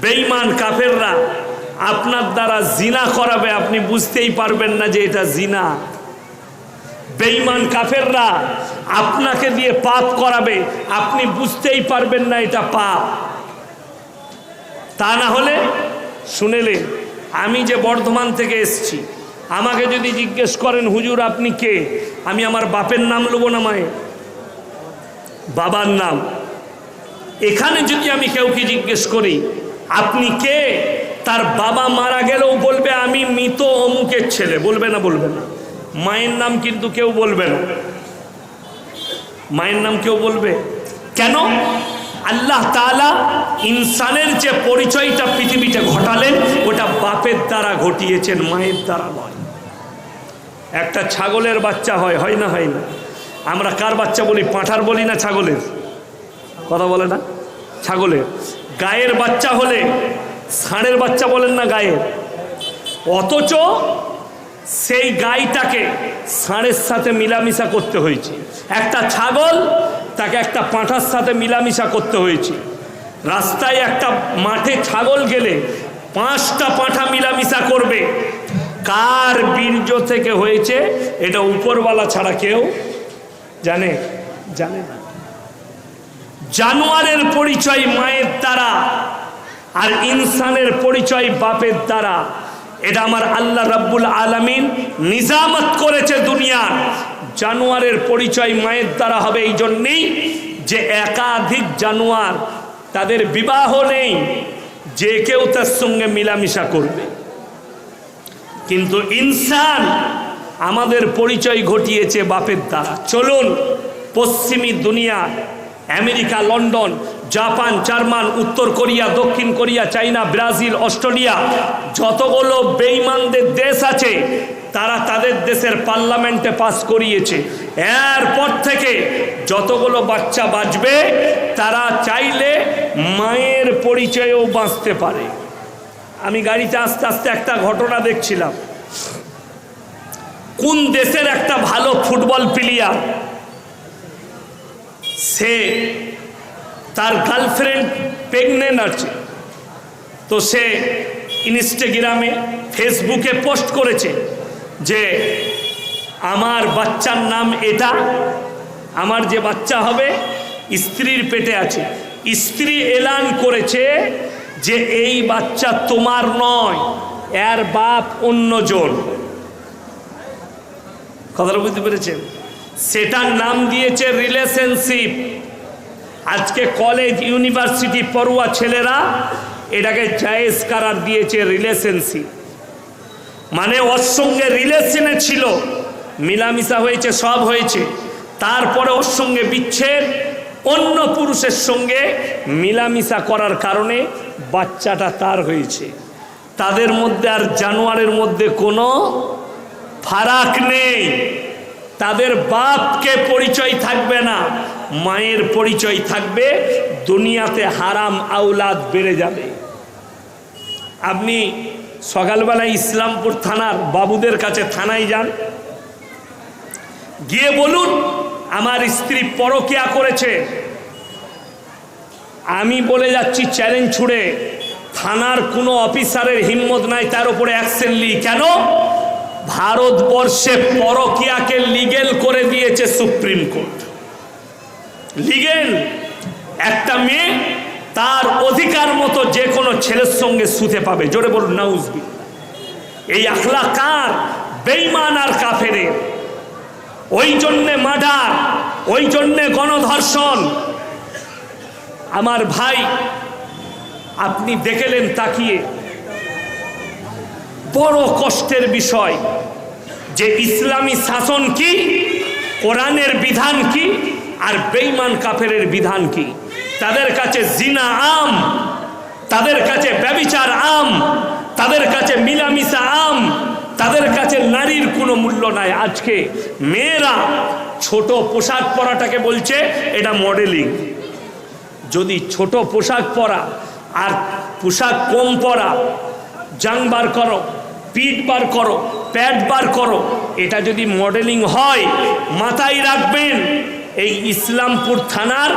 বেঈমান কাফেররা আপনার দ্বারা জিনা করাবে, আপনি বুঝতেই পারবেন না যে এটা জিনা। বেঈমান কাফেররা আপনাকে দিয়ে পাপ করাবে, আপনি বুঝতেই পারবেন না এটা পাপ। তা না হলে শুনেলেন, আমি যে বর্ধমান থেকে এসছি, আমাকে যদি জিজ্ঞেস করেন হুজুর আপনি কে, আমি আমার বাপের নাম নেব না মায়ের, বাবার নাম। এখানে যদি আমি কেউকে জিজ্ঞেস করি আপনি কে, তার বাবা মারা গেলেও বলবে আমি মৃত অমুকের ছেলে, বলবে না? বলবে না। মায়ের নাম কিন্তু কেউ বলবে না, মায়ের নাম কেউ বলবে কেন? আল্লাহ তাআলা ইনসানের যে পরিচয়টা পৃথিবীতে ঘটালেন ওটা বাপের দ্বারা ঘটিয়েছেন, মায়ের দ্বারা নয়। একটা ছাগলের বাচ্চা হয় না? হয় না? আমরা কার বাচ্চা বলি? পাঁঠার বলি না ছাগলের? কথা বলে না? ছাগলের। গায়ের বাচ্চা হলে ষাঁড়ের বাচ্চা বলেন না গায়ের? অথচ সেই গাইটাকে ষাঁড়ের সাথে মিলামিশা করতে হয়েছে। একটা ছাগল, তাকে একটা পাঁঠার সাথে মিলামিশা করতে হয়েছে। রাস্তায় একটা মাঠে ছাগল গেলে 5টা পাঁঠা মিলামিশা করবে। কার বীর্য থেকে হয়েছে এটা উপরওয়ালা ছাড়া কেউ জানে? জানে না। জানোয়ারের পরিচয় মায়ের দ্বারা আর ইনসানের পরিচয় বাপের দ্বারা। এটা আমার আল্লাহ রাব্বুল আলামিন নিজামত করেছে দুনিয়ার। জানোয়ারের পরিচয় মায়ের দ্বারা হবে এই জন্যেই যে একাধিক জানোয়ার, তাদের বিবাহ নেই, যে কেউ তার সঙ্গে মিলামিশা করবে। কিন্তু ইনসান আমাদের পরিচয় ঘটিয়েছে বাপের দ্বারা। চলুন পশ্চিমী দুনিয়া, আমেরিকা, লন্ডন, জাপান, জার্মান, উত্তর কোরিয়া, দক্ষিণ কোরিয়া, চাইনা, ব্রাজিল, অস্ট্রেলিয়া, যতগুলো বেঈমানদের দেশ আছে তারা তাদের দেশের পার্লামেন্টে পাস করিয়েছে। এরপর থেকে যতগুলো বাচ্চা বাঁচবে তারা চাইলে মায়ের পরিচয়েও বাঁচতে পারে। আমি গাড়িতে আস্তে আস্তে একটা ঘটনা দেখছিলাম। কোন দেশের একটা ভালো ফুটবল প্লেয়ার, সে তার গার্লফ্রেন্ড প্রেগনেন্ট আছে, তো সে ইনস্টাগ্রামে, ফেসবুকে পোস্ট করেছে যে আমার বাচ্চার নাম এটা, আমার যে বাচ্চা হবে স্ত্রীর পেটে আছে। স্ত্রী এলান করেছে যে এই বাচ্চা তোমার নয়, এর বাপ অন্যজন। কথাটা বুঝতে পেরেছেন? সেটার নাম দিয়েছে রিলেশনশিপ। আজকে কলেজ, ইউনিভার্সিটি পড়ুয়া ছেলেরা এটাকে জায়েজ করার দিয়েছে রিলেশনশিপ। মানে ওর সঙ্গে রিলেশনে ছিল, মিলামিশা হয়েছে, সব হয়েছে, তারপরে ওর সঙ্গে বিচ্ছেদ, অন্য পুরুষের সঙ্গে মিলামিশা করার কারণে বাচ্চাটা তার হয়েছে। তাদের মধ্যে আর জানোয়ারের মধ্যে কোনো ফারাক নেই। তাদের বাপকে পরিচয় থাকবে না, মায়ের পরিচয় থাকবে। দুনিয়াতে হারাম আওলাদ বেড়ে যাবে। আপনি সকালবেলায় ইসলামপুর থানার বাবুদের কাছে থানায় যান, গিয়ে বলুন আমার স্ত্রী পরকিয়া করেছে। আমি বলে যাচ্ছি চ্যালেঞ্জ ছুড়ে, থানার কোনো অফিসারের হিম্মত নাই তার উপরে অ্যাকশন লি। কেন? ভারতবর্ষে পরকিয়াকে লিগেল করে দিয়েছে সুপ্রিম কোর্ট। লিগেল। একটা মেয়ে তার অধিকার মতো যে কোনো ছেলের সঙ্গে শুতে পাবে। জোরে বলুন নাউজুবিল্লাহ। এই আখলাক কার? বেঈমান আর কাফেরের। ওই জন্যে মার্ডার, ওই জন্যে গণধর্ষণ। আমার ভাই, আপনি দেখলেন তাকিয়ে, বড় কষ্টের বিষয় যে ইসলামী শাসন কি, কোরআনের বিধান কি, আর বেঈমান কাফেরের বিধান কি। তাদের কাছে জিনা আম, তাদের কাছে ব্যভিচার আম, তাদের কাছে মিলামিশা আম, তাদের কাছে নারীর কোনো মূল্য নাই। আজকে মেয়েরা ছোট পোশাক পরাটাকে বলছে এটা মডেলিং। যদি ছোট পোশাক পরা আর পোশাক কম পরা, জাং বার করো, পিঠ বার করো, প্যাড বার করো, এটা যদি মডেলিং হয়, মাথায় রাখবেন এই ইসলামপুর থানার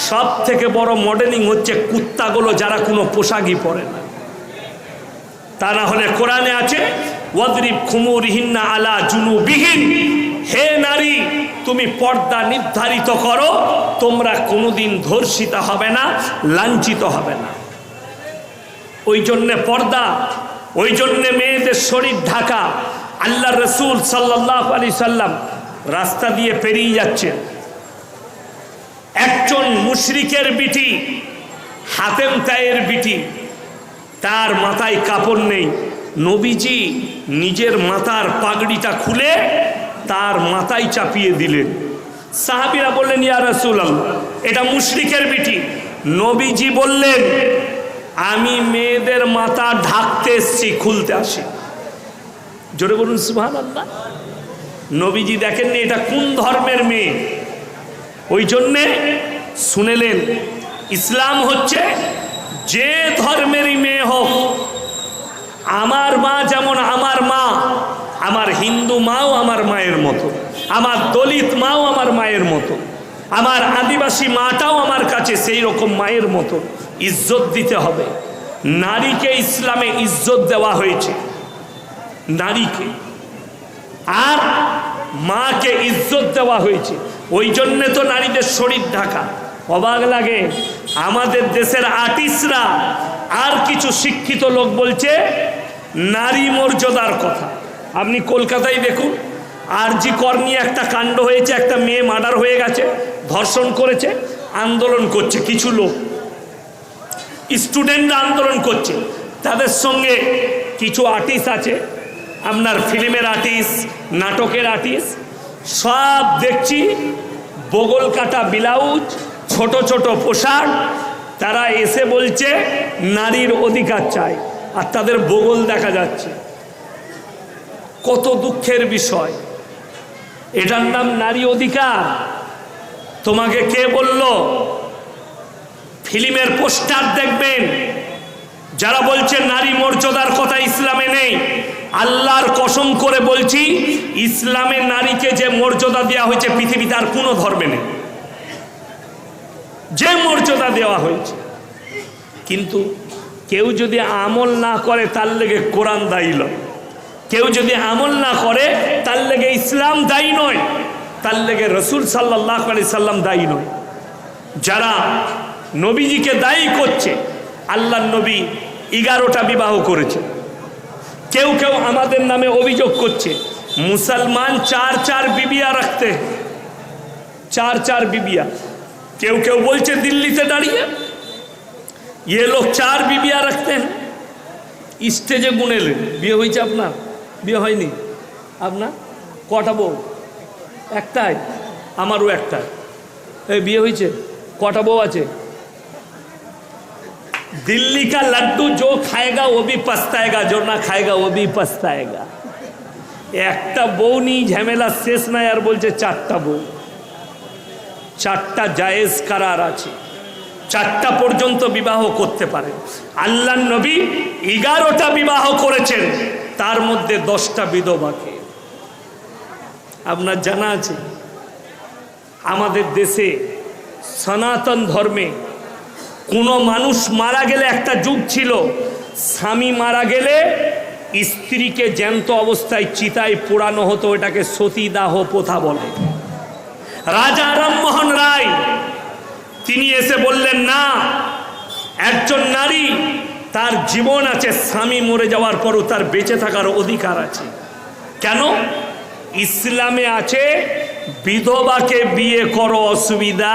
সব থেকে বড় মডেলিং হচ্ছে কুত্তাগুলো, যারা কোনো পোশাকই পরে না। তা না হলে কোরআনে আছে ওয়াদরিব খুমুরিহিন্না আলা জুনুবিহিন, হে নারী তুমি পর্দা নির্ধারিত করো, তোমরা কোনোদিন ধর্ষিতা হবে না, লাঞ্ছিত হবে না। ওই জন্যে পর্দা, ওই জন্যে মেয়েদের শরীর ঢাকা। আল্লাহ রসুল সাল্লাল্লাহু আলাইহি সাল্লাম রাস্তা দিয়ে পেরিয়ে যাচ্ছেন, একজন মুশরিকের বিটি, হাতেম তায়ের বিটি, তার মাথায় কাপড় নেই। নবীজি নিজের মাথার পাগড়িটা খুলে তার মাথায় চাপিয়ে দিলেন। সাহাবীরা বললেন ইয়া রাসূলুল্লাহ, এটা মুশরিকের বিটি। নবীজি বললেন আমি মেয়েদের মাথা ঢাকতে এসছি, খুলতে আসি। জোরে বলুন সুবহানাল্লাহ। নবীজি দেখেননি এটা কোন ধর্মের মেয়ে, ওই জন্যে শুনেলেন ইসলাম হচ্ছে যে ধর্মেরই মেয়ে হোক, আমার মা যেমন আমার মা, আমার হিন্দু মাও আমার মায়ের মতো, আমার দলিত মাও আমার মায়ের মতো, আমার আদিবাসী মাটাও আমার কাছে সেই রকম মায়ের মতো। ইজ্জত দিতে হবে। নারীকে ইসলামে ইজ্জত দেওয়া হয়েছে, নারীকে, আর মাকে ইজ্জত দেওয়া হয়েছে। ওই জন্যে তো নারীদের শরীর ঢাকা। অবাক লাগে আমাদের দেশের আর্টিস্টরা আর কিছু শিক্ষিত লোক বলছে নারী মর্যাদার কথা। আপনি কলকাতায় দেখুন, আরজি কর নিয়ে একটা কাণ্ড হয়েছে, একটা মেয়ে মার্ডার হয়ে গেছে, ধর্ষণ করেছে, আন্দোলন করছে কিছু লোক, স্টুডেন্টরা আন্দোলন করছে। তাদের সঙ্গে কিছু আর্টিস্ট আছে, আপনার ফিল্মের আর্টিস্ট, নাটকের আর্টিস্ট, সব দেখছি বগল কাটা ব্লাউজ, ছোট ছোট পোশাক। তারা এসে বলছে নারীর অধিকার চাই, আর তাদের বগল দেখা যাচ্ছে। কত দুঃখের বিষয়। এটার নাম নারী অধিকার? তোমাকে কে বলল? ফিল্মের পোস্টার দেখবেন, যারা বলছে নারী মর্যাদার কথা ইসলামে নেই, আল্লাহর কসম করে বলছি ইসলামে নারীকে যে মর্যাদা দেওয়া হয়েছে পৃথিবীতে আর কোনো ধর্মে নেই, যে মর্যাদা দেওয়া হয়েছে। কিন্তু কেউ যদি আমল না করে তার লেগে কোরআন দায়ী নয়, কেউ যদি আমল না করে তার লেগে ইসলাম দায়ী নয়, তার লেগে রসুল সাল্লাল্লাহু আলাইহি সাল্লাম দায়ী নয়। যারা নবীজিকে দায়ী করছে, আল্লাহর নবী 11টা বিবাহ করেছে। কেউ কেউ আমাদের নামে অভিযোগ করছে মুসলমান 4 বিবিয়া রাখতে, 4 বিবিয়া। কেউ কেউ বলছে দিল্লিতে দাঁড়িয়ে ये लोग 4 বিবিয়া রাখতেন। স্টেজে গুনেলেন, বিয়ে হয়েছে আপনার? বিয়ে হয়নি আপনার? কটা বউ? একটাই, আমারও একটাই। এই বিয়ে হয়েছে? কটা বউ আছে? दिल्ली का लड्डू जो खाएगा वो भी पछताएगा, जो ना खाएगा वो भी पछताएगा। একটা বউ নিয়ে ঝামেলা শেষ নাই, আর বলছে 4টা বউ। 4টা জায়েজ করার আছে, 4টা পর্যন্ত বিবাহ করতে পারে। আল্লাহর নবী 11টা বিবাহ করেছেন, তার মধ্যে 10টা বিধবাকে। আপনার জানা আছে আমাদের দেশে সনাতন ধর্মে কোনো মানুষ মারা গেলে, একটা যুগ ছিল স্বামী মারা গেলে স্ত্রীকে জ্যান্ত অবস্থায় চিতায় পোড়ানো হতো, এটাকে সতীদাহ প্রথা বলে। রাজা রামমোহন রায় তিনি এসে বললেন না, একজন নারী তার জীবন আছে, স্বামী মরে যাওয়ার পরও তার বেঁচে থাকার অধিকার আছে। কেন? ইসলামে আছে বিধবাকে বিয়ে করো, অসুবিধা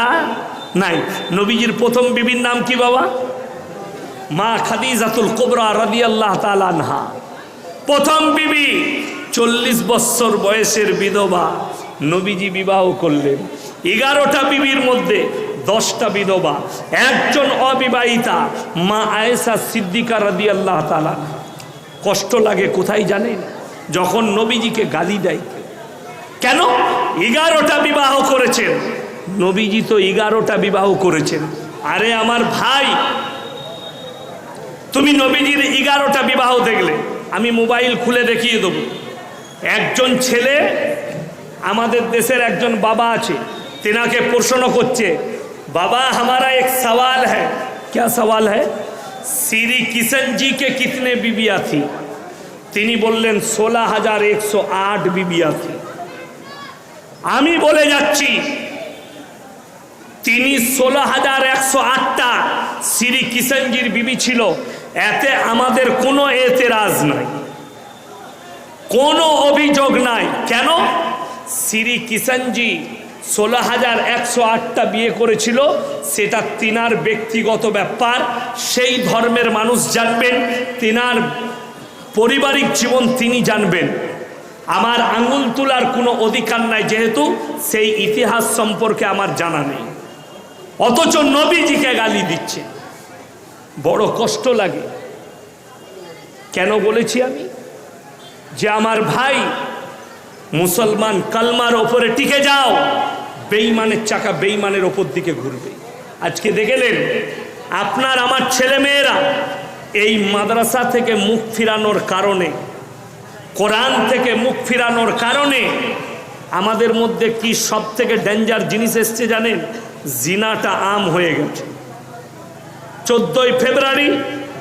নাই। নবীজির প্রথম বিবির নাম কি বাবা? মা খাদিজাতুল কুবরা রাদিয়াল্লাহু তাআলা আনহা। প্রথম বিবি 40 বছর বয়সের বিধবা, নবীজি বিবাহ করলেন। 11টা বিবির মধ্যে 10টা বিধবা, একজন অবিবাহিতা, মা আয়েশা সিদ্দিকা রাদিয়াল্লাহু তাআলা। কষ্ট লাগে কোথায় জানেন? যখন নবীজিকে গালি দেয়। কেন? 11টা বিবাহ করেছেন নবীজি, তো 11টা বিবাহ করেছেন। আরে আমার ভাই, তুমি নবীজির 11টা বিবাহ দেখলে, আমি মোবাইল খুলে দেখিয়ে দেবো। একজন ছেলে, আমাদের দেশের একজন বাবা আছে, তেনাকে প্রশ্ন করছে, बाबा हमारा एक सवाल है। क्या सवाल है? श्री किशन जी के कितने बीबियाँ थी? তিনি বললেন 16,108 বিবিয়া থি। আমি বলে যাচ্ছি তিনি 16,108টা শ্রী কিষণজির বিবি ছিল, এতে আমাদের কোনো এতেরাজ নাই, কোনো অভিযোগ নাই। কেন? শ্রী কিষণজি 16,108টা বিয়ে করেছিল, সেটা তিনার ব্যক্তিগত ব্যাপার, সেই ধর্মের মানুষ জানবেন, তিনার পারিবারিক জীবন তিনি জানবেন। আমার আঙুল তোলার কোনো অধিকার নাই, যেহেতু সেই ইতিহাস সম্পর্কে আমার জানা নেই। অথচ নবীজিকে গালি দিচ্ছে, বড় কষ্ট লাগে। কেন বলেছি আমি যে আমার ভাই মুসলমান কালমার ওপরে টিকে যাও, বেঈমানের চাকা বেঈমানের ওপর দিকে ঘুরবে। আজকে দেখলেন আপনার আমার ছেলে মেয়েরা এই মাদ্রাসা থেকে মুখ ফিরানোর কারণে, কোরআন থেকে মুখ ফিরানোর কারণে আমাদের মধ্যে কি সব থেকে ডেঞ্জার জিনিস এসছে জানেন? জিনাটা আম হয়ে গেছে। 14ই ফেব্রুয়ারি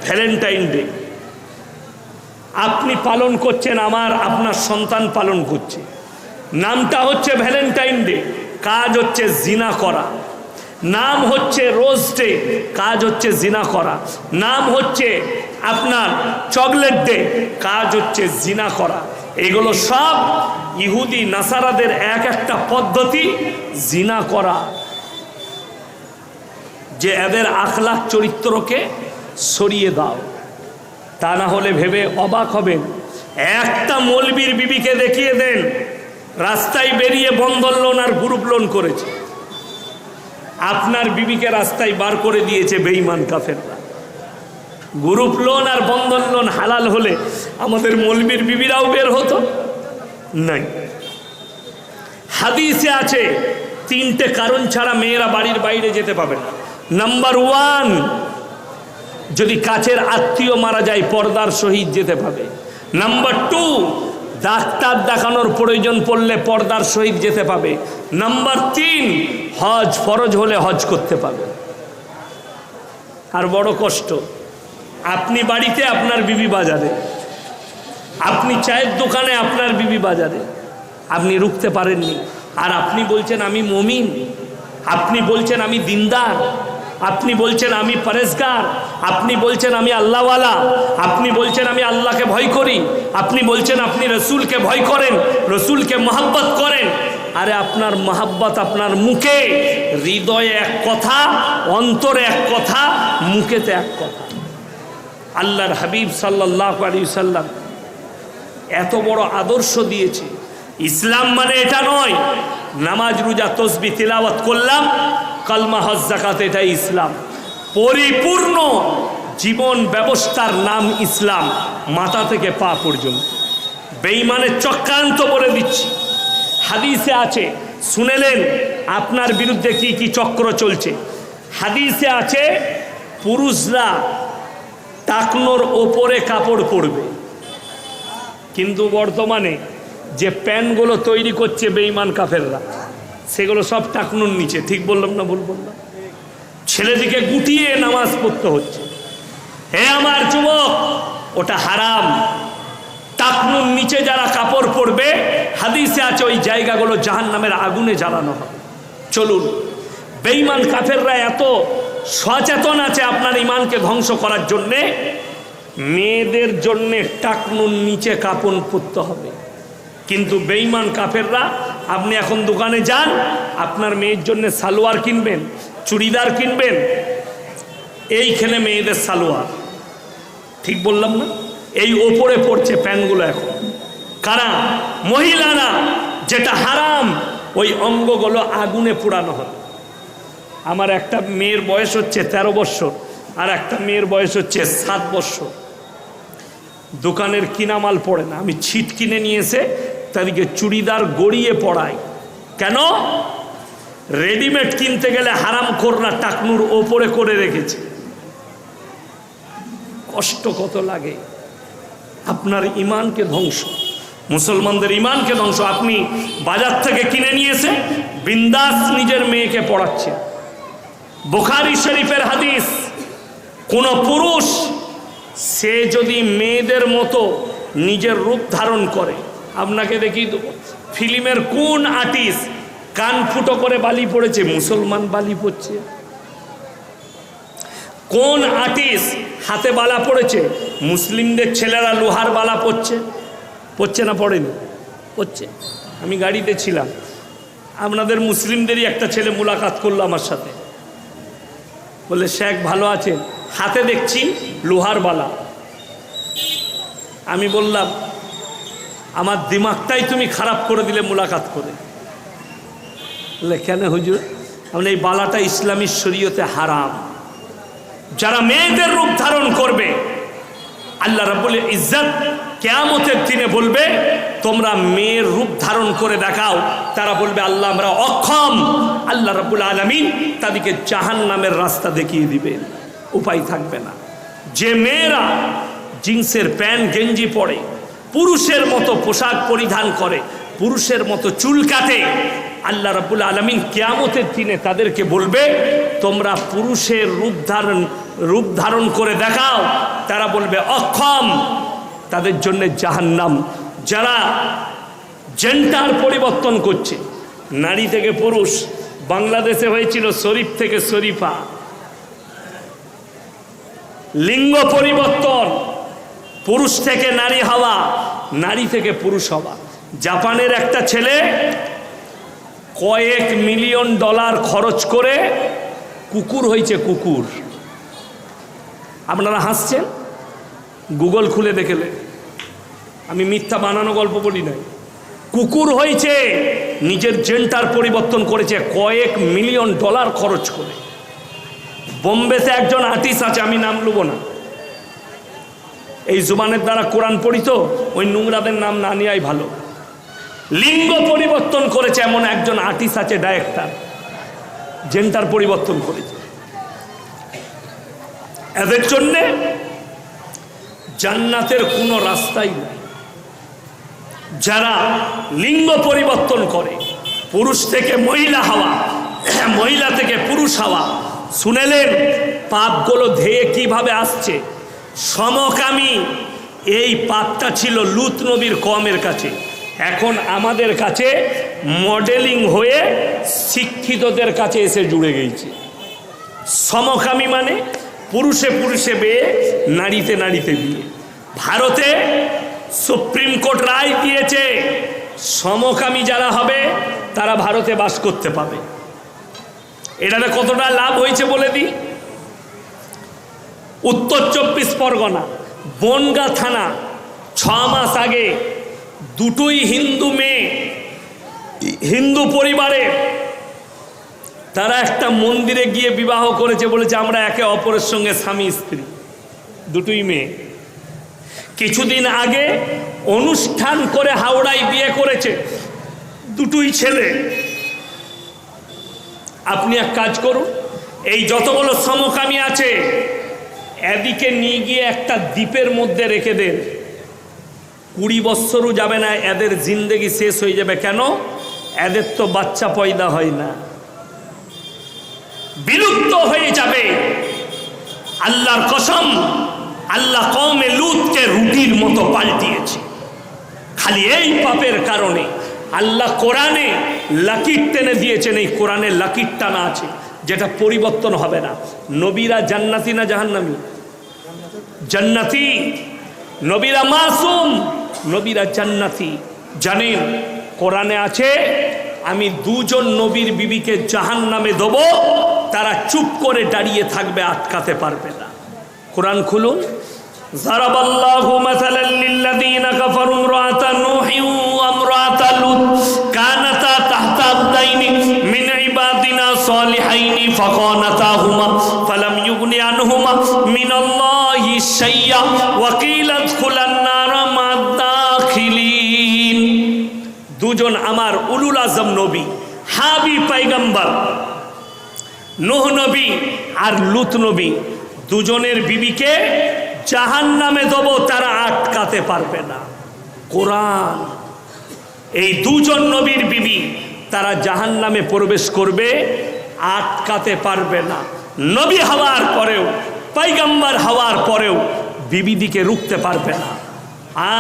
ভ্যালেন্টাইন ডে আপনি পালন করছেন, আপনার সন্তান পালন করছে, নামটা হচ্ছে ভ্যালেন্টাইন ডে, কাজ হচ্ছে জিনা করা। নাম হচ্ছে রোজ ডে, কাজ হচ্ছে জিনা করা। নাম হচ্ছে আপনার চকলেট ডে, কাজ হচ্ছে জিনা করা। এগুলো সব ইহুদি নাসারাদের এক একটা পদ্ধতি জিনা করা, যে এদের আখলাক চরিত্রকে সরিয়ে দাও। তা না হলে ভেবে অবাক হবেন, একটা মৌলবীর বিবিকে দেখিয়ে দেন রাস্তায় বেরিয়ে বন্ধন লোন আর গ্রুপ লোন করেছে, আপনার বিবিকে রাস্তায় বার করে দিয়েছে বেঈমান কাফেররা। গ্রুপ লোন আর বন্ধন লোন হালাল হলে আমাদের মৌলবীর বিবিরাও বের হতো নাই। হাদিসে আছে 3টে কারণ ছাড়া মেয়েরা বাড়ির বাইরে যেতে পাবে না। নাম্বার 1, যদি কাছের আত্মীয় মারা যায় পর্দার সহিত যেতে পাবে। নাম্বার 2, ডাক্তার দেখানোর প্রয়োজন পড়লে পর্দার সহিত যেতে পাবে। নাম্বার 3, হজ ফরজ হলে হজ করতে পাবে। আর বড় কষ্ট, আপনি বাড়িতে আপনার বিবি বাজারে, আপনি চায়ের দোকানে আপনার বিবি বাজারে, আপনি রুখতে পারেননি, আর আপনি বলছেন আমি মুমিন, আপনি বলছেন আমি দিনদার, আপনি বলছেন আমি পরেজগার, আপনি বলছেন আমি আল্লাহওয়ালা, আপনি বলছেন আমি আল্লাহকে ভয় করি, আপনি বলছেন আপনি রসুলকে ভয় করেন, রসুলকে মহব্বত করেন। আরে আপনার মহব্বত আপনার মুখে, হৃদয়ে এক কথা, অন্তরে এক কথা, মুখেতে এক কথা। আল্লাহর হাবিব সাল্লাল্লাহু আলাইহি সাল্লাম এত বড় আদর্শ দিয়েছে। ইসলাম মানে এটা নয় নামাজ রোজা তসবিহ তিলাওয়াত করলাম, কালমা হজ যাকাত, এটাই ইসলাম। পরিপূর্ণ জীবন ব্যবস্থার নাম ইসলাম, মাথা থেকে পা পর্যন্ত। বেঈমানের চক্রান্ত বলে দিচ্ছি, হাদিসে আছে, শুনেলেন আপনার বিরুদ্ধে কি কি চক্র চলছে। হাদিসে আছে পুরুষরা টাকনোর ওপরে কাপড় পরবে, কিন্তু বর্তমানে যে প্যান্টগুলো তৈরি করছে বেঈমান কাফেররা, সেগুলো সব টাকনুর নিচে। ঠিক বললাম না ভুল বললাম? ছেলেদিকে গুটিয়ে নামাজ পড়তে হচ্ছে। হে আমার যুবক, ওটা হারাম। টাকনুর নিচে যারা কাপড় পরবে, হাদিসে আছে ওই জায়গাগুলো জাহান্নামের আগুনে জ্বালানো হবে। চলুন, বেঈমান কাফেররা এত সচেতন আছে আপনার ইমানকে ধ্বংস করার জন্যে, মেয়েদের জন্যে টাকনুর নিচে কাপড় পরতে হবে। কিন্তু বেঈমান কাফেররা, আপনি এখন দোকানে যান, আপনার মেয়ের জন্য সালোয়ার কিনবেন, চুড়িদার কিনবেন, এইখানে মেয়েদের সালোয়ার, ঠিক বললাম না? এই ওপরে পড়ছে প্যান্টগুলো এখন। কারা? মহিলারা। যেটা হারাম, ওই অঙ্গগুলো আগুনে পোড়ানো হবে। আমার একটা মেয়ের বয়স হচ্ছে 13 বছর, আর একটা মেয়ের বয়স হচ্ছে 7 বছর। দোকানের কিনা মাল পড়ে না, আমি ছিট কিনে নিয়ে এসে তাদেরকে চুড়িদার গড়িয়ে পড়াই। কেন? রেডিমেড কিনতে গেলে হারামখোররা টাকনুর ওপরে করে রেখেছে। কষ্ট কত লাগে! আপনার ইমানকে ধ্বংস, মুসলমানদের ইমানকে ধ্বংস। আপনি বাজার থেকে কিনে নিয়ে এসে বিন্দাস নিজের মেয়েকে পড়াচ্ছে। বুখারী শরীফের হাদিস, কোন পুরুষ সে যদি মেয়েদের মতো নিজের রূপ ধারণ করে, আপনাকে দেখি ফিল্মের কোন আর্টিস্ট কান ফুটো করে বালি পড়েছে? মুসলমান বালি পড়ছে। কোন আর্টিস্ট হাতে বালা পড়েছে? মুসলিমদের ছেলেরা লোহার বালা পড়ছে। পড়ছে না পড়েনি? পড়ছে। আমি গাড়িতে ছিলাম, আপনাদের মুসলিমদেরই একটা ছেলে মুলাকাত করলো আমার সাথে, বলে শেখ ভালো আছেন, হাতে দেখছি লোহার বালা। আমি বললাম আমার দিমাগটাই তুমি খারাপ করে দিলে মুলাকাত করে। বলে কেন হুজুর? আমরা এই বালাটা ইসলামী শরীয়তে হারাম। যারা মেয়েদের রূপ ধারণ করবে, আল্লাহ রাব্বুল ইজ্জত কিয়ামতের দিনে বলবে তোমরা মেয়ের রূপ ধারণ করে দেখাও, তারা বলবে আল্লাহ আমরা অক্ষম। আল্লাহ রাব্বুল আলামিন তাদেরকে জাহান্নামের রাস্তা দেখিয়ে দিবেন, উপায় থাকবে না। যে মেয়েরা জিন্সের প্যান্ট গেঞ্জি পরে, পুরুষের মতো পোশাক পরিধান করে, পুরুষের মতো চুল কাটে, আল্লাহ রাব্বুল আলামিন কিয়ামতের দিনে তাদেরকে বলবে তোমরা পুরুষের রূপ ধারণ করে দেখাও, তারা বলবে অক্ষম, তাদের জন্য জাহান্নাম। যারা জেন্ডার পরিবর্তন করছে, নারী থেকে পুরুষ, বাংলাদেশে হয়েছিল শরীফ থেকে শরীফা, লিঙ্গ পরিবর্তন, পুরুষ থেকে নারী হওয়া, নারী থেকে পুরুষ হওয়া। জাপানের একটা ছেলে কয়েক মিলিয়ন ডলার খরচ করে কুকুর হয়েছে, কুকুর। আপনারা হাসছেন, গুগল খুলে দেখলে, আমি মিথ্যা বানানো গল্প বলি নাই। কুকুর হয়েছে, নিজের জেন্ডার পরিবর্তন করেছে কয়েক মিলিয়ন ডলার খরচ করে। বোম্বেতে একজন আর্টিস্ট আছে, আমি নাম নেব না, এই জুবানের দ্বারা কোরআন পড়ি তো, ওই নোংরাদের নাম না নেওয়াই ভালো। লিঙ্গ পরিবর্তন করেছে এমন একজন আর্টিস্ট আছে, ডাইরেক্টর, জেন্ডার পরিবর্তন করেছে। এদের জন্যে জান্নাতের কোনো রাস্তাই নেই। যারা লিঙ্গ পরিবর্তন করে, পুরুষ থেকে মহিলা হওয়া, মহিলা থেকে পুরুষ হওয়া, শুনেলেন পাপগুলো ধেয়ে কিভাবে আসছে। সমকামী এই পাপটা ছিল লূত নবীর কওমের কাছে, এখন আমাদের কাছে মডেলিং হয়ে শিক্ষিতদের কাছে এসে জুড়ে গেছে। সমকামী মানে পুরুষে পুরুষে বিয়ে, নারীতে নারীতে বিয়ে। ভারতে সুপ্রিম কোর্ট রায় দিয়েছে সমকামী যারা হবে তারা ভারতে বাস করতে পাবে। এটাতে কতটা লাভ হয়েছে বলে দিই। উত্তর 24 পরগনা বনগাঁ থানা 6 মাস আগে দুটোই হিন্দু মেয়ে, হিন্দু পরিবারে, তারা একটা মন্দিরে গিয়ে বিবাহ করেছে, বলেছে আমরা একে অপরের সঙ্গে স্বামী স্ত্রী, দুটোই মেয়ে। কিছুদিন আগে অনুষ্ঠান করে হাওড়ায় বিয়ে করেছে, দুটোই ছেলে। আপনি এক কাজ করুন, এই যতগুলো সমকামী আছে এদিকে নিয়ে গিয়ে একটা দ্বীপের মধ্যে রেখে দেন, 20 বছরও যাবে না, এদের জিন্দেগি শেষ হয়ে যাবে। কেন? এদের তো বাচ্চা পয়দা হয় না, বিলুপ্ত হয়ে যাবে। আল্লাহর কসম, আল্লাহ কওমে লূতকে রুটির মতো পাল্টিয়েছে খালি এই পাপের কারণে। আল্লাহ কোরআনে লাকির টেনে দিয়েছেন, এই কোরআনে লাকির টানা আছে যেটা পরিবর্তন হবে না। নবীরা জান্নাতি না জাহান্নামী? জান্নাতি। নবীরা মাসুম, নবীরা জান্নাতি। জানেন কোরআনে আছে আমি 2 জন নবীর বিবিকে জাহান্নামে দেব, তারা চুপ করে দাঁড়িয়ে থাকবে, আটকাতে পারবে না। কোরআন খুলুন। যারাবাল্লাহু মাসালাল লিল্লাযীনা কাফারু ইমরাআতা নূহিন ওয়া ইমরাআতা লূত কানাতা তাহতা আবদাইনি মিন ইবাদিনা সালিহাইনি ফাখানাতাহুমা ফালাম ইউগনি আনহুমা মিনাল্লাহি শাইয়্যা ওয়া কিলা ইদখুলান নারা মা'আদ-দাখিলিন। 2 জন আমার উলুল আজম নবী, হাবি পয়গম্বর, নূহ নবী আর লূত নবী, 2 জনের বিবিকে জাহান্নামে দেব, তারা আটকাতে পারবে না। কোরআন। এই 2 জন নবীর বিবি তারা জাহান্নামে প্রবেশ করবে, আটকাতে পারবে না। নবী হওয়ার পরেও, পয়গম্বর হওয়ার পরেও বিবিদিকে রুখতে পারবে না।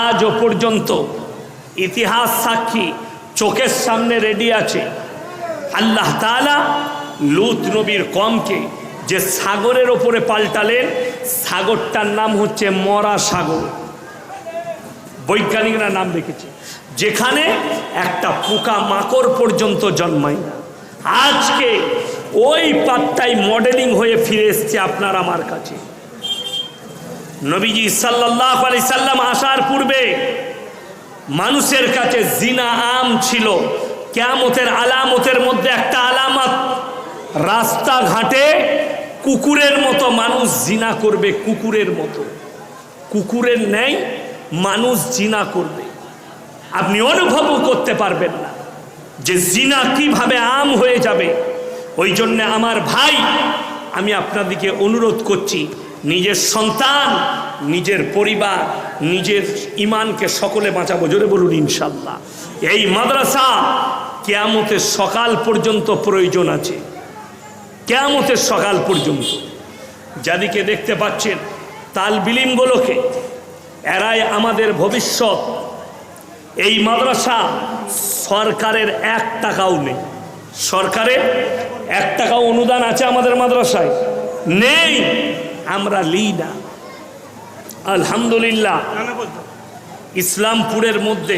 আজও পর্যন্ত ইতিহাস সাক্ষী, চোখের সামনে রেডি আছে। আল্লাহ তাআলা লূত নবীর কওমকে যে সাগরের ওপরে পাল্টালেন, সাগরটার নাম হচ্ছে মরা সাগর। বৈজ্ঞানিকরা নাম রেখেছে, যেখানে একটা পোকা মাকড় পর্যন্ত জন্মায় না। আজকে ওই পাত্তায় মডেলিং হয়ে ফিরে এসছে আপনার আমার কাছে। নবীজি সাল্লাল্লাহু আলাইহি সাল্লাম আসার পূর্বে মানুষের কাছে জিনা আম ছিল। কিয়ামতের আলামতের মধ্যে একটা আলামত, রাস্তাঘাটে কুকুরের মতো মানুষ জিনা করবে, কুকুরের মতো, কুকুরের ন্যায় মানুষ জিনা করবে। আপনি অনুভবও করতে পারবেন না যে জিনা কিভাবে আম হয়ে যাবে। ওই জন্য আমার ভাই, আমি আপনাদেরকে অনুরোধ করছি, নিজের সন্তান, নিজের পরিবার, নিজের ইমানকে সকলে বাঁচাবো। জোরে বলুন ইনশাল্লাহ। এই মাদ্রাসা কিয়ামতের সকাল পর্যন্ত প্রয়োজন আছে, কিয়ামতের সকাল পর্যন্ত। যাদিকে দেখতে পাচ্ছেন তালবিলিমগুলোকে, এরাই আমাদের ভবিষ্যৎ। এই মাদ্রাসা সরকারের 1 টাকাও নেই, সরকারের 1 টাকাও অনুদান আছে আমাদের মাদ্রাসায় নেই, আমরা লিই না। আলহামদুলিল্লাহ, ইসলামপুরের মধ্যে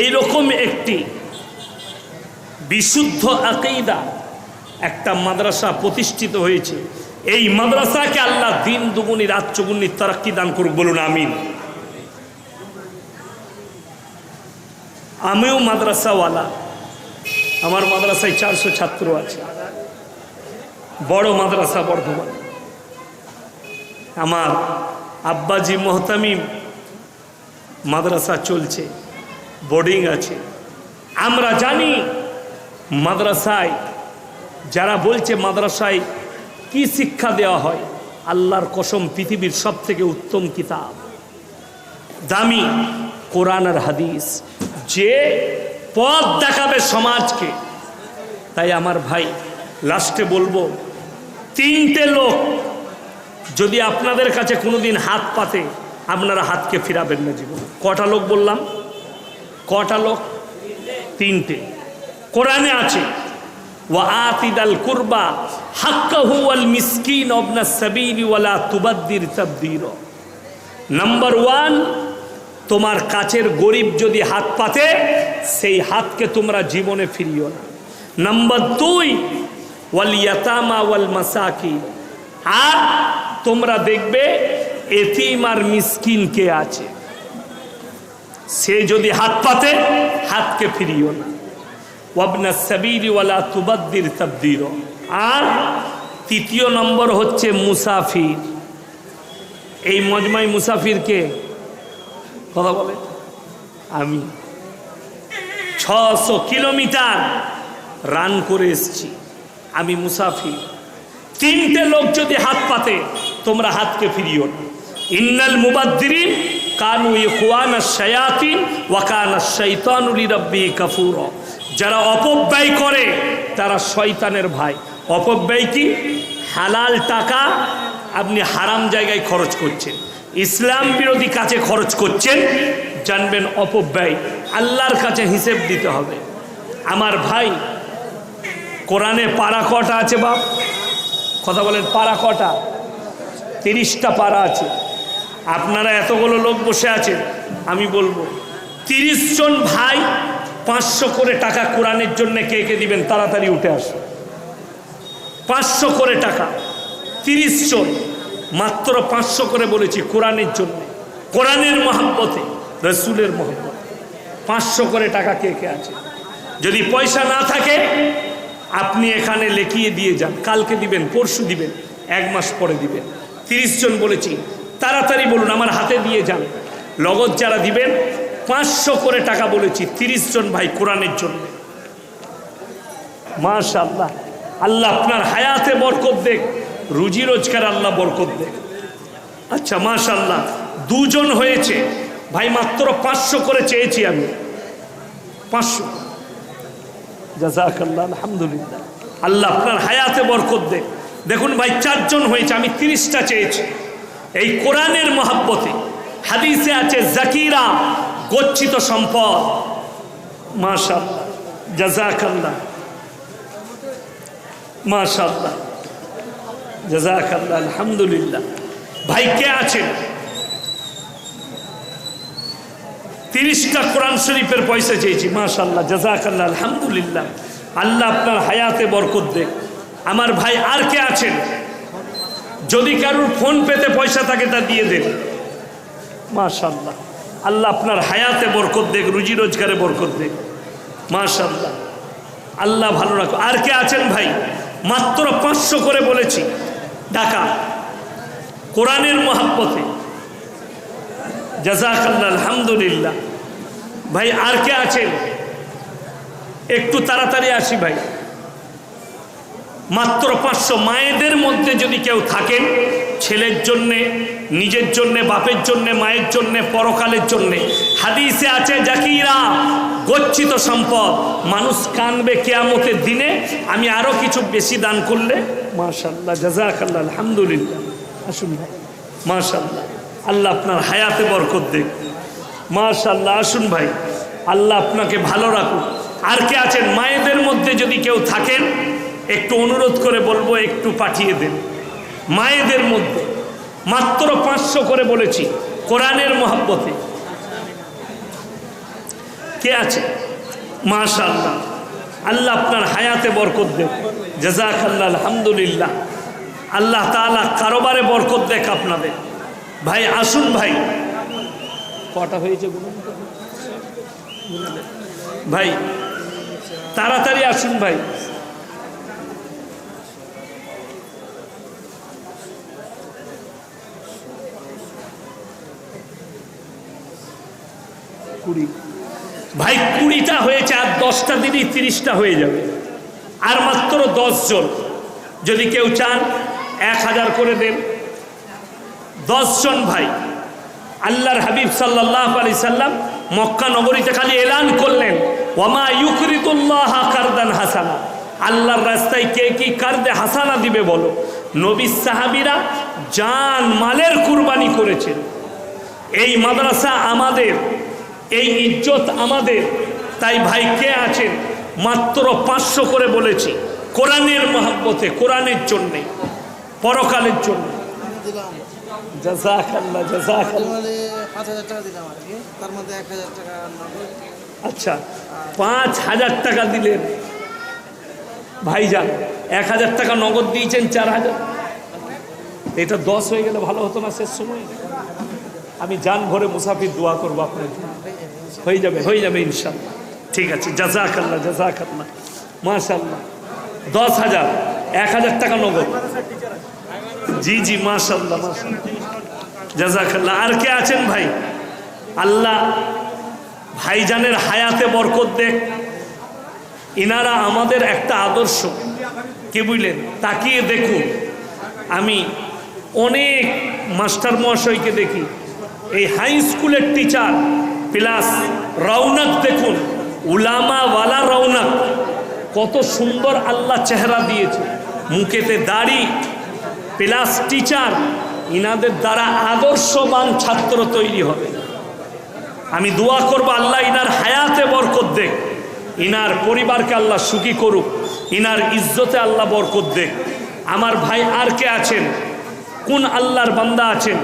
এইরকম একটি বিশুদ্ধ আকীদা একটা মাদ্রাসা প্রতিষ্ঠিত হয়েছে। এই মাদ্রাসাকে আল্লাহ দিন দুগুনি রাত চৌগুনি তারাক্কি দান করুক, বলুন আমিন। আমিও মাদ্রাসাওয়ালা, আমার মাদ্রাসায় 400 ছাত্র আছে, বড় মাদ্রাসা বর্ধমান। আমার আব্বাজি মোহতামিম মাদ্রাসা চলছে, বোর্ডিং আছে। আমরা জানি মাদ্রাসায় যারা বলছে মাদ্রাসায় কি শিক্ষা দেওয়া হয়, আল্লাহর কসম পৃথিবীর সব থেকে উত্তম কিতাব, দামি কোরআন আর হাদিস, যে পথ দেখাবে সমাজকে। তাই আমার ভাই, লাস্টে বলবো, 3টে লোক যদি আপনাদের কাছে কোনোদিন হাত পাতে, আপনারা হাতকে ফিরাবেন না জীবন। কটা লোক বললাম? কটা লোক? 3টে। কোরআনে আছে, ওয়া আতিদাল কুরবা হাক্কাহু ওয়াল মিসকিন ওয়াবনাস সাবিলি ওয়ালা তুবাদ্দির তাবদীরা। নাম্বার 1, তোমার কাছের গরিব যদি হাত পাতে, সেই হাতকে তোমরা জীবনে ফিরিও না। নাম্বার 2, ওয়াল ইয়াতামা ওয়াল মাসাকিন, আর তোমরা দেখবে এতিম আর মিসকিন কে আছে, সে যদি হাত পাতে, হাতকে ফিরিও না। ওয়াবনাস সাবিলি ওয়ালা তুবাদ্দির তাবদীরা। আর 3য় নম্বর হচ্ছে মুসাফির। এই মজমাই মুসাফির কে? কথা বলে আমি 600 কিলোমিটার রান করে এসেছি, আমি মুসাফির। 3টে লোক যদি হাত পাতে, তোমরা হাতকে ফিরিও না। ইন্নাল মুবাদ্দিরিন কানু ইখওয়ানাশ শায়াতিন ওয়া কানাশ শাইতানু লিরাব্বিহি কাফুরা। যারা অপব্যয় করে তারা শয়তানের ভাই। অপব্যয় কি? হালাল টাকা আপনি হারাম জায়গায় খরচ করছেন, ইসলাম বিরোধী কাজে খরচ করছেন, জানবেন অপব্যয়। আল্লাহর কাছে হিসেব দিতে হবে। আমার ভাই, কোরআনে পারা কটা আছে বাপ? কথা বলেন, পারা কটা? 30টা পারা আছে। আপনারা এতগুলো লোক বসে আছেন, আমি বলবো 30 জন ভাই 500 করে টাকা কোরআনের জন্য কে কে দিবেন? তাড়াতাড়ি উঠে আসুন। 500 করে টাকা, 30 জন, মাত্র 500 করে বলেছি কোরআনের জন্য, কোরআনের মহব্বতে, রসুলের মহব্বতে। 500 করে টাকা কে কে আছে? যদি পয়সা না থাকে, আপনি এখানে লিখিয়ে দিয়ে যান, কালকে দিবেন, পরশু দিবেন, 1 মাস পরে দিবেন। 30 জন বলেছি, তাড়াতাড়ি বলুন, আমার হাতে দিয়ে যান। লগত যারা দিবেন 500 করে টাকা বলেছি, 30 জন ভাই কোরআনের জন্য। মাশাআল্লাহ, আল্লাহ আপনার হায়াতে বরকত দেখ, রুজি রোজগার আল্লাহ বরকত দেখ। আচ্ছা মাশাআল্লাহ, 2 জন হয়েছে ভাই, মাত্র 500 করে চেয়েছি আমি, 500। জাযাকাল্লাহ, আলহামদুলিল্লাহ। আল্লাহ আপনার হায়াতে বরকত দেখ। দেখুন ভাই, 4 জন হয়েছে, আমি 30টা চেয়েছি। এই কোরআনের মহব্বতে হাদিসে আছে জাকিরা, গচ্ছিত সম্পদ। মাশাআল্লাহ, জাযাকাল্লাহ, মাশাআল্লাহ, জাযাকাল্লাহ, আলহামদুলিল্লাহ। ভাই কে আছেন? 30টা কোরআন শরীফের পয়সা চেয়েছি। মাশাআল্লাহ, জাযাকাল্লাহ, আলহামদুলিল্লাহ। আল্লাহ আপনার হায়াতে বরকত দেখ। আমার ভাই আর কে আছেন? যদি কারোর ফোন পেতে পয়সা থাকে তা দিয়ে দেন। মাশাআল্লাহ, আল্লাহ আপনার হায়াতে বরকত দেখ, রুজি রোজগারে বরকত দেখ। মাশাআল্লাহ, আল্লাহ ভালো রাখো। আর কে আছেন ভাই? মাত্র 500 করে বলেছি টাকা কোরআনের মহব্বতে। জাযাকাল্লাহ, আলহামদুলিল্লাহ। ভাই আর কে আছেন? একটু তাড়াতাড়ি আসি ভাই। মাত্র 500। মায়েদের মধ্যে যদি কেউ থাকেন, ছেলের জন্যে, নিজের জন্যে, বাপের জন্যে, মায়ের জন্যে, পরকালের জন্যে, হাদিসে আছে জাকিরা, গচ্ছিত সম্পদ। মানুষ কানবে কিয়ামতের দিনে আমি আরো কিছু বেশি দান করলে। মাশাআল্লাহ, জাযাকাল্লাহ, আলহামদুলিল্লাহ। আসুন ভাই, মাশাআল্লাহ, আল্লাহ আপনার হায়াতে বরকত দেখ। মাশাআল্লাহ, আসুন ভাই, আল্লাহ আপনাকে ভালো রাখুক। আর কে আছেন? মায়েদের মধ্যে যদি কেউ থাকেন, একটু অনুরোধ করে বলবো একটু পাঠিয়ে দেন। মায়েদের মধ্যে মাত্র 500 করে বলেছি কোরআনের মহব্বতে। কে আছে? মাশাআল্লাহ, আল্লাহ আপনার হায়াতে বরকত দেখ। জাযাকাল্লাহ, আলহামদুলিল্লাহ। আল্লাহ তাআলা কারোবারে বরকত দেখ আপনাদের। ভাই আসুন ভাই, কটা হয়েছে ভাই? তাড়াতাড়ি আসুন ভাই। ভাই 20টা হয়েছে, আর 10টা দিনই 30টা হয়ে যাবে। আর মাত্র 10 জন। যদি কেউ চান 1000 করে দেন। 10 জন ভাই। আল্লাহর হাবিব সাল্লাল্লাহু আলাইহি সাল্লাম মক্কা নগরীতে খালি এলান করলেন, ওয়ামা ইউকরিদুল্লাহ কারদান হাসানা। আল্লাহর রাস্তায় কে কি কারদে হাসানা দিবে বলো? নবী সাহাবীরা জান মালের কুরবানি করেছেন। এই মাদ্রাসা আমাদের, এই ইজ্জত আমাদের। তাই ভাই কে আছেন? মাত্র 500 করে বলেছি কোরআনের মহব্বতে, কোরআনের জন্যে, পরকালের জন্য। জাযাকাল্লাহ, জাযাকাল্লাহ। 5000 টাকা দিলাম আর কি, তার মধ্যে 1000 টাকা নগদ। আচ্ছা, 5000 টাকা দিলেন ভাইজান। 1000 টাকা নগদ দিয়েছেন, 4000। এটা 10 হয়ে গেলে ভালো হতো না শেষ সময়? আমি জান ভরে মুসাফির দোয়া করবো আপনার জন্য। হয়ে যাবে, হয়ে যাবে ইনশাআল্লাহ। ঠিক আছে, জাযাকাল্লাহ, জাযাকাল্লাহ, মাশাআল্লাহ। 10,000, 1000 টাকা নগদ। জি জি, মাশাআল্লাহ, মাশাআল্লাহ, জাযাকাল্লাহ। আর কে আছেন ভাই? আল্লাহ ভাইজানের হায়াতে বরকত দেখ। ইনারা আমাদের একটা আদর্শ। কি বুঝলেন? তাকিয়ে দেখুন, আমি অনেক মাস্টার মহাশয়কে দেখি, এই হাই স্কুলের টিচার প্লাস রৌনক দেখুন, উলামাওয়ালা রৌনক। কত সুন্দর আল্লাহ চেহারা দিয়েছে, মুখেতে দাড়ি প্লাস টিচার। ইনাদের দ্বারা আদর্শবান ছাত্র তৈরি হবে। আমি দোয়া করব আল্লাহ ইনার হায়াতে বরকত দেখ, ইনার পরিবারকে আল্লাহ সুখী করুক, ইনার ইজ্জতে আল্লাহ বরকত দেখ। আমার ভাই আর কে আছেন? কোন আল্লাহর বান্দা আছেন?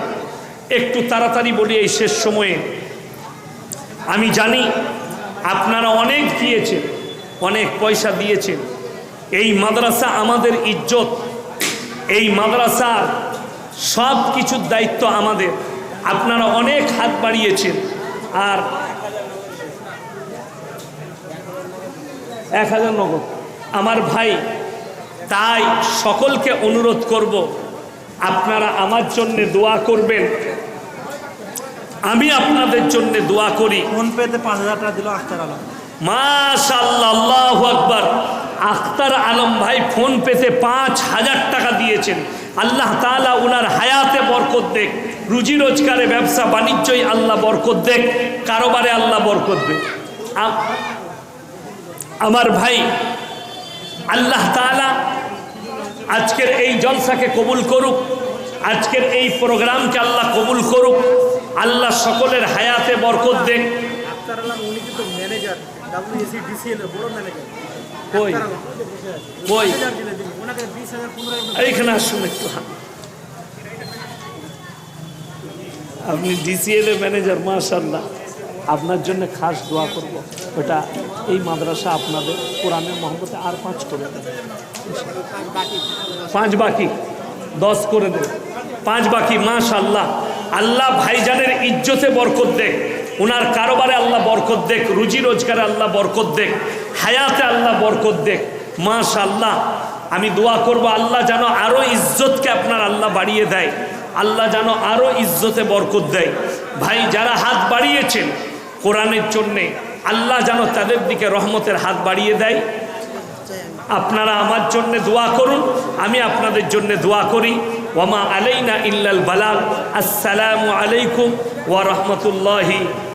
একটু তাড়াতাড়ি বলি এই শেষ সময়ে। আমি জানি আপনারা অনেক দিয়েছেন, অনেক পয়সা দিয়েছেন। এই মাদ্রাসা আমাদের ইজ্জত, এই মাদ্রাসার সব কিছুর দায়িত্ব আমাদের। আপনারা অনেক হাত বাড়িয়েছেন। আর 1000 নগদ আমার ভাই। তাই সকলকে অনুরোধ করব, আপনারা আমার জন্য দোয়া করবেন, আমি আপনাদের জন্য দোয়া করি। ফোন পেতে 5000 টাকা দিল আখতার আলম। মাশাআল্লাহ, আল্লাহু আকবার। আখতার আলম ভাই ফোন পেতে 5000 টাকা দিয়েছেন। আল্লাহ তাআলা উনার হায়াতে বরকত দেখ, রুজি রোজগারে, ব্যবসা বাণিজ্যই আল্লাহ বরকত দেখ, কারোবারে আল্লাহ বরকত দেখ। আমার ভাই, আল্লাহ তাআলা আজকের এই জলসাকে কবুল করুক, আজকের এই প্রোগ্রামকে আল্লাহ কবুল করুক। আল্লাহ সকলের হায়াতে বরকত দেন। আক্তার আলম উনি কিন্তু ম্যানেজার, WSCDCL এর বড় ম্যানেজার। কই কই ওনাকে 20,000 এইখানে আসুন একটু। আপনি ডিসিএল এর ম্যানেজার, মাশাআল্লাহ। আপনার জন্য খাস দোয়া করব। ওটা এই মাদ্রাসা আপনাদের কোরআনের মহব্বতে আর 5 করে দেন। 5 বাকি 10 করে দেন। 5 বাকি, মাশাআল্লাহ। আল্লাহ ভাইজানের ইজ্জতে বরকত দেখ, ওনার কারোবারে আল্লাহ বরকত দেখ, রুজি রোজগারে আল্লাহ বরকত দেখ, হায়াতে আল্লাহ বরকত দেখ, মাশাআল্লাহ। আমি দোয়া করব আল্লাহ যেন আরো ইজ্জতকে আপনার আল্লাহ বাড়িয়ে দেয়, আল্লাহ যেন আরো ইজ্জতে বরকত দেয়। ভাই যারা হাত বাড়িয়েছেন কোরআনের জন্যে, আল্লাহ যেন তাদের দিকে রহমতের হাত বাড়িয়ে দেয়। আপনারা আমার জন্য দোয়া করুন, আমি আপনাদের জন্য দোয়া করি। ওয়ামা আলাইনা ইল্লাল বালাগ। আসসালামু আলাইকুম ওয়া রাহমাতুল্লাহি